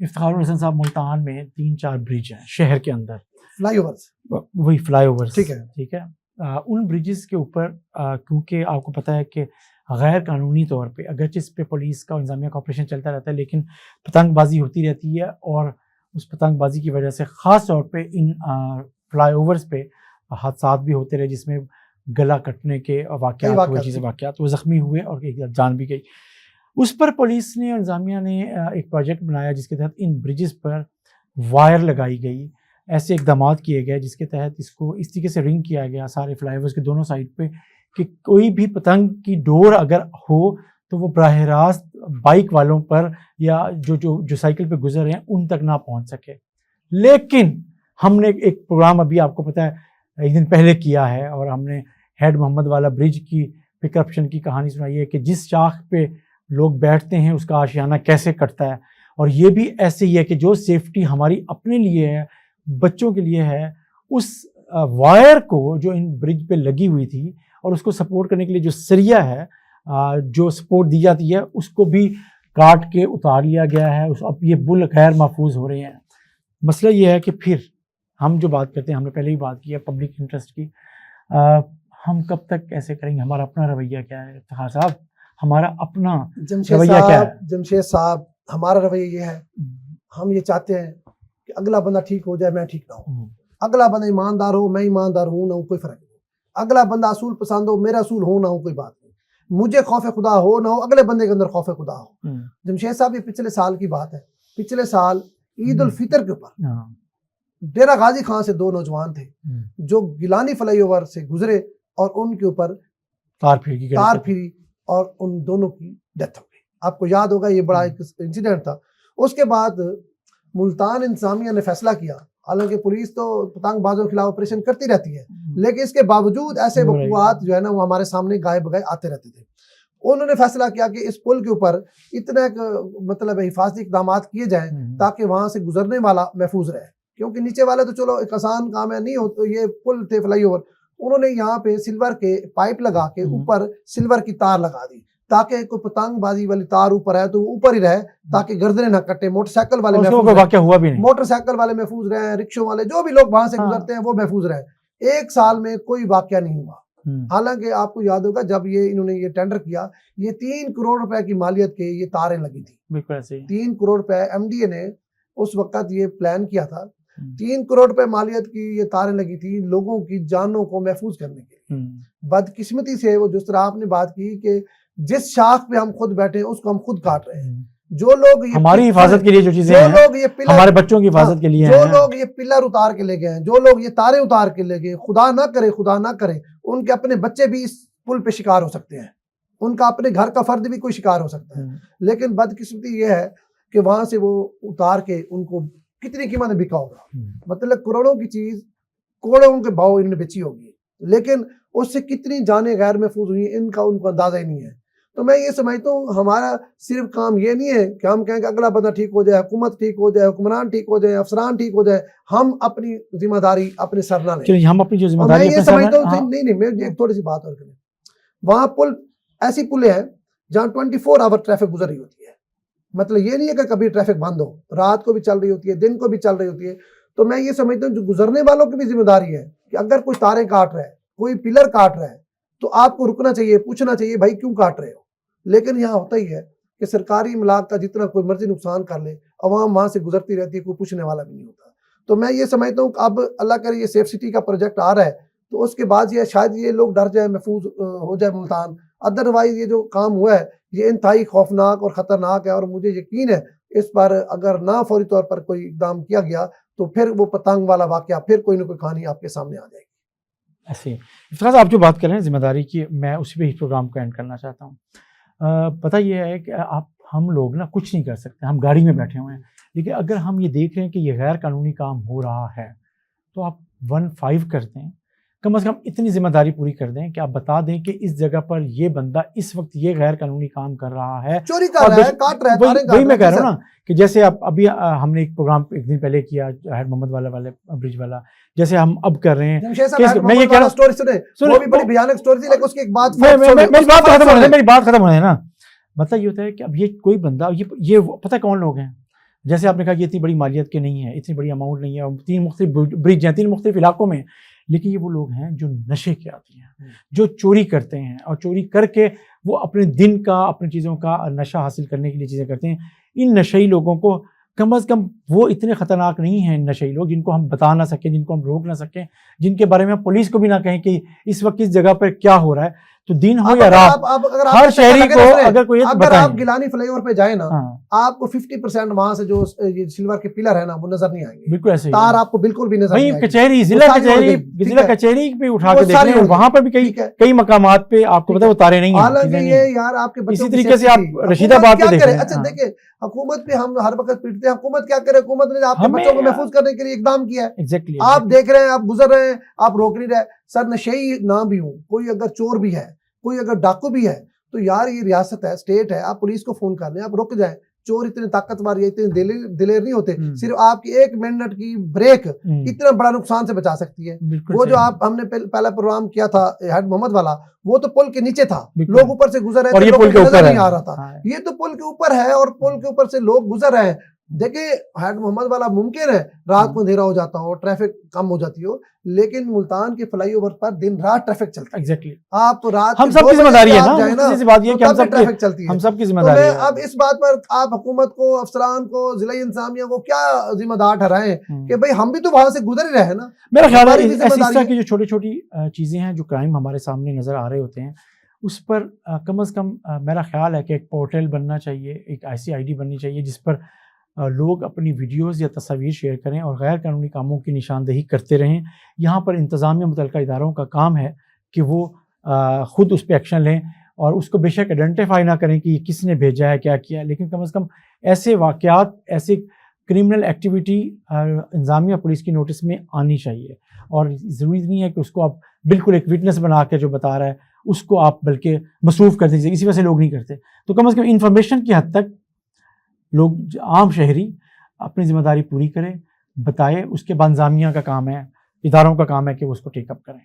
افتخار الحسن صاحب ملتان میں 3-4 برج ہیں شہر کے اندر، فلائی اوورز، وہی فلائی اوورز، ٹھیک ہے. ان بریجز کے اوپر کیونکہ آپ کو پتہ ہے کہ غیر قانونی طور پہ اگرچہ اس پہ پولیس کا انتظامیہ کا آپریشن چلتا رہتا ہے، لیکن پتنگ بازی ہوتی رہتی ہے، اور اس پتنگ بازی کی وجہ سے خاص طور پہ ان فلائی اوورز پہ حادثات بھی ہوتے رہے، جس میں گلا کٹنے کے واقعات ہوئے، واقعات وہ زخمی ہوئے اور ایک جان بھی گئی. اس پر پولیس نے، انتظامیہ نے ایک پروجیکٹ بنایا جس کے تحت ان بریجز پر وائر لگائی گئی، ایسے اقدامات کیے گئے جس کے تحت اس کو اس طریقے سے رنگ کیا گیا سارے فلائی اوورز کے دونوں سائڈ پہ کہ کوئی بھی پتنگ کی ڈور اگر ہو تو وہ براہ راست بائک والوں پر یا جو سائیکل پہ گزر رہے ہیں ان تک نہ پہنچ سکے. لیکن ہم نے ایک پروگرام ابھی آپ کو پتہ ہے ایک دن پہلے کیا ہے، اور ہم نے ہیڈ محمد والا برج کی پک کرپشن کی کہانی سنائی ہے کہ جس شاخ پہ لوگ بیٹھتے ہیں اس کا آشیانہ کیسے کٹتا ہے. اور یہ بھی ایسے ہی ہے کہ جو سیفٹی ہماری اپنے لیے ہے، بچوں کے لیے ہے، اس وائر کو جو ان برج پہ لگی ہوئی تھی اور اس کو سپورٹ کرنے کے لیے جو سریا ہے، جو سپورٹ دی جاتی ہے، اس کو بھی کاٹ کے اتار لیا گیا ہے. اب یہ بل غیر محفوظ ہو رہے ہیں. مسئلہ یہ ہے کہ پھر ہم جو بات کرتے ہیں، ہم نے پہلے ہی بات کی ہے پبلک انٹرسٹ کی، ہم کب تک ایسے کریں گے؟ ہمارا اپنا رویہ کیا ہے افتخار صاحب؟ ہمارا اپنا رویہ کیا ہے؟ جمشید صاحب، ہمارا رویہ یہ ہے، ہم یہ چاہتے ہیں کہ اگلا بندہ ٹھیک ہو جائے، میں ٹھیک نہ ہوں. اگلا بندہ ایماندار ہو، میں ایماندار ہوں نہ ہوں، کوئی فرق نہیں. اگلا بندہ اصول پسند ہو، میرا اصول ہو نہ ہو، کوئی بات نہیں. مجھے خوف خدا ہو نہ ہو، اگلے بندے کے اندر خوف خدا ہو. جمشید صاحب، یہ پچھلے سال کی بات ہے. پچھلے سال عید الفطر کے اوپر ڈیرہ غازی خان سے 2 نوجوان تھے جو گیلانی فلائی اوور سے گزرے اور ان کے اوپر تار پھری اور ان دونوں کی ڈیتھ ہو گئی. آپ کو یاد ہوگا، یہ بڑا ایک انسیڈنٹ تھا. اس کے بعد ملتان انتظامیہ نے فیصلہ کیا، حالانکہ پولیس تو پتنگ بازوں کے خلاف آپریشن کرتی رہتی ہے، لیکن اس کے باوجود ایسے وقوعات جو ہے نا وہ ہمارے سامنے گائے بگائے آتے رہتے تھے. انہوں نے فیصلہ کیا کہ اس پل کے اوپر اتنا مطلب حفاظتی اقدامات کیے جائیں تاکہ وہاں سے گزرنے والا محفوظ رہے، کیونکہ نیچے والے تو چلو ایک آسان کام ہے، نہیں ہو تو یہ پل تھے فلائی اوور. انہوں نے یہاں پہ سلور کے پائپ لگا کے اوپر سلور کی تار لگا دی تاکہ کوئی پتنگ بازی والی تار اوپر ہے تو اوپر ہی رہے تاکہ گردنیں نہ کٹے. موٹر سائیکل والے موٹر سائیکل والے محفوظ رہے، رکشوں والے جو بھی لوگ وہاں سے گزرتے ہیں وہ محفوظ رہے. 1 سال میں کوئی واقعہ نہیں ہوا. حالانکہ آپ کو یاد ہوگا جب انہوں نے یہ ٹینڈر کیا، یہ 3 کروڑ روپے کی مالیت کے یہ تاریں لگی تھی. 3 کروڑ روپے ایم ڈی اے نے اس وقت یہ پلان کیا تھا. 3 کروڑ روپے مالیت کی یہ تاریں لگی تھی لوگوں کی جانوں کو محفوظ کرنے کے لیے. بدقسمتی سے وہ جس طرح آپ نے بات کی کہ جس شاخ پہ ہم خود بیٹھے ہیں اس کو ہم خود کاٹ رہے ہیں. جو لوگ ہماری حفاظت کے لیے جو چیزیں ہیں، ہمارے بچوں کی حفاظت کے لیے، جو لوگ یہ پلر اتار کے لے گئے ہیں، جو لوگ یہ تاریں اتار کے لے گئے، خدا نہ کرے ان کے اپنے بچے بھی اس پل پہ شکار ہو سکتے ہیں، ان کا اپنے گھر کا فرد بھی کوئی شکار ہو سکتا ہے. لیکن بدقسمتی یہ ہے کہ وہاں سے وہ اتار کے ان کو کتنی قیمت میں بکا ہوگا. مطلب کروڑوں کی چیز کروڑوں کے بھاؤ انہوں نے بیچی ہوگی، لیکن اس سے کتنی جانیں غیر محفوظ ہوئی ان کو اندازہ ہی نہیں ہے. تو میں یہ سمجھتا ہوں ہمارا صرف کام یہ نہیں ہے کہ ہم کہیں کہ اگلا بندہ ٹھیک ہو جائے، حکومت ٹھیک ہو جائے، حکمران ٹھیک ہو جائے، افسران ٹھیک ہو جائے، ہم اپنی ذمہ داری اپنے سر نہ لیں. ہم اپنی جو ذمہ داری میں یہ سمجھتا ہوں نہیں میں ایک تھوڑی سی بات اور کریں. وہاں پل ایسی پلیں ہیں جہاں 24 آور ٹریفک گزر رہی ہوتی ہے. مطلب یہ نہیں ہے کہ کبھی ٹریفک بند ہو، رات کو بھی چل رہی ہوتی ہے، دن کو بھی چل رہی ہوتی ہے. تو میں یہ سمجھتا ہوں جو گزرنے والوں کی بھی ذمہ داری ہے کہ اگر کوئی تاریں کاٹ رہا ہے، کوئی پلر کاٹ رہا ہے تو آپ کو رکنا چاہیے، پوچھنا چاہیے بھائی کیوں کاٹ رہے ہو. لیکن یہاں ہوتا ہی ہے کہ سرکاری املاک کا جتنا کوئی مرضی نقصان کر لے، عوام وہاں سے گزرتی رہتی ہے، کوئی پوچھنے والا بھی نہیں ہوتا. تو میں یہ سمجھتا ہوں کہ اب اللہ کرے یہ سیف سٹی کا پروجیکٹ آ رہا ہے تو اس کے بعد یہ شاید یہ لوگ ڈر جائیں، محفوظ ہو جائے ملتان. ادروائز یہ جو کام ہوا ہے یہ انتہائی خوفناک اور خطرناک ہے، اور مجھے یقین ہے اس پر اگر نہ فوری طور پر کوئی اقدام کیا گیا تو پھر وہ پتنگ والا واقعہ پھر کوئی نہ کوئی کہانی آپ کے سامنے آ جائے گی. ایسے افتخار صاحب آپ جو بات کر رہے ہیں ذمہ داری کی، میں اسی پہ ہی پروگرام کو اینڈ کرنا چاہتا ہوں. پتہ یہ ہے کہ ہم لوگ نا کچھ نہیں کر سکتے، ہم گاڑی میں بیٹھے ہوئے ہیں، لیکن اگر ہم یہ دیکھ رہے ہیں کہ یہ غیر قانونی کام ہو رہا ہے تو آپ 1-5 کر دیں، کم از کم اتنی ذمہ داری پوری کر دیں کہ آپ بتا دیں کہ اس جگہ پر یہ بندہ اس وقت یہ غیر قانونی کام کر رہا ہے، چوری کر رہا ہے، کاٹ رہا ہے. وہی میں کہہ رہا ہوں نا کہ جیسے ابھی ہم نے ایک پروگرام ایک دن پہلے کیا ہیڈ محمد والے برج والا، جیسے ہم اب کر رہے ہیں. میں یہ کہہ رہا ہوں سٹوری سنیں، وہ بھی بڑی بھیانک سٹوری تھی، لیکن اس کی ایک بات میری بات ختم ہونے ہے نا. مطلب یہ ہوتا ہے کہ اب یہ کوئی بندہ یہ پتہ کون لوگ ہیں جیسے آپ نے کہا کہ اتنی بڑی مالیت کے نہیں ہے، اتنی بڑی اماؤنٹ نہیں ہے، اور 3 مختلف برج ہیں 3 مختلف علاقوں میں، لیکن یہ وہ لوگ ہیں جو نشے کے عادی ہیں، جو چوری کرتے ہیں، اور چوری کر کے وہ اپنے دن کا، اپنی چیزوں کا نشہ حاصل کرنے کے لیے چیزیں کرتے ہیں. ان نشئی لوگوں کو کم از کم وہ اتنے خطرناک نہیں ہیں نشئی لوگ جن کو ہم بتا نہ سکیں، جن کو ہم روک نہ سکیں، جن کے بارے میں پولیس کو بھی نہ کہیں کہ اس وقت اس جگہ پر کیا ہو رہا ہے. تو دن ہو یا رات ہر شہری کو اگر کوئی اگر آپ گیلانی فلائی اوور پہ جائیں نا، آپ کو 50% وہاں سے جو سلور کے پلر ہے نا وہ نظر نہیں آئیں گے. بالکل ایسے تار آپ کو بالکل بھی نظر نہیں آئیں گے. کچہری ضلع کچہری پہ اٹھا کے دیکھ لیں، وہاں پر بھی کئی مقامات پہ آپ کو پتا وہ تارے نہیں ہیں. حالانکہ یہ یار آپ کے اسی طریقے سے آپ رشید آباد پہ دیکھیں. اچھا دیکھیں حکومت پہ ہم ہر وقت پیٹتے ہیں، حکومت کیا کرے؟ حکومت نے آپ کے بچوں کو محفوظ کرنے کے لیے اقدام کیا ہے. آپ دیکھ رہے ہیں، آپ گزر رہے ہیں، آپ روک نہیں رہے. سر نشئی نہ بھی ہوں، کوئی اگر چور بھی ہے، کوئی اگر ڈاکو بھی ہے، تو یار یہ ریاست ہے، اسٹیٹ ہے، آپ پولیس کو فون کر لیں، آپ رک جائیں. چور اتنے طاقتور یا اتنے دلیر نہیں ہوتے، صرف آپ کی 1 منٹ کی بریک اتنا بڑا نقصان سے بچا سکتی ہے. وہ جو ہم نے پہلا پروگرام کیا تھا ہیڈ محمد والا، وہ تو پل کے نیچے تھا، لوگ اوپر سے گزر رہے تھے، لوگوں کو نظر نہیں آ رہا تھا. یہ تو پل کے اوپر ہے اور پل کے اوپر سے لوگ گزر رہے ہیں. دیکھیں ہیڈ محمد والا ممکن ہے رات کو اندھیرا ہو جاتا ہو، ٹریفک کم ہو جاتی ہو، لیکن ملتان کے فلائی اوور پر دن رات ٹریفک چلتا ہے. آپ تو رات ہم سب کی ذمہ داری ہے نا، ٹریفک چلتی ہے. ہم سب کی ذمہ داری ہے. اب اس بات پر آپ حکومت کو، افسران کو، ضلع انتظامیہ کو کیا ذمہ دار ٹھہرائیں کہ بھئی ہم بھی تو وہاں سے گزر ہی رہے ہیں نا. میرا خیال ہے اس طرح کی جو چھوٹی چھوٹی چیزیں ہیں، جو کرائم ہمارے سامنے نظر آ رہے ہوتے ہیں، اس پر کم از کم میرا خیال ہے کہ ایک پورٹل بننا چاہیے، ایک ایسی آئی ڈی بننی چاہیے جس پر لوگ اپنی ویڈیوز یا تصاویر شیئر کریں اور غیر قانونی کاموں کی نشاندہی کرتے رہیں. یہاں پر انتظامیہ متعلقہ اداروں کا کام ہے کہ وہ خود اس پہ ایکشن لیں، اور اس کو بے شک آئیڈینٹیفائی نہ کریں کہ یہ کس نے بھیجا ہے، کیا کیا ہے، لیکن کم از کم ایسے واقعات، ایسے کرمنل ایکٹیویٹی انتظامیہ پولیس کی نوٹس میں آنی چاہیے. اور ضروری نہیں ہے کہ اس کو آپ بالکل ایک وٹنس بنا کے جو بتا رہا ہے اس کو آپ بلکہ مصروف کر دیجیے. اسی وجہ سے لوگ نہیں کرتے. تو کم از کم انفارمیشن کی حد تک لوگ، عام شہری اپنی ذمہ داری پوری کریں، بتائے. اس کے بعد انتظامیہ کا کام ہے، اداروں کا کام ہے کہ وہ اس کو ٹیک اپ کریں.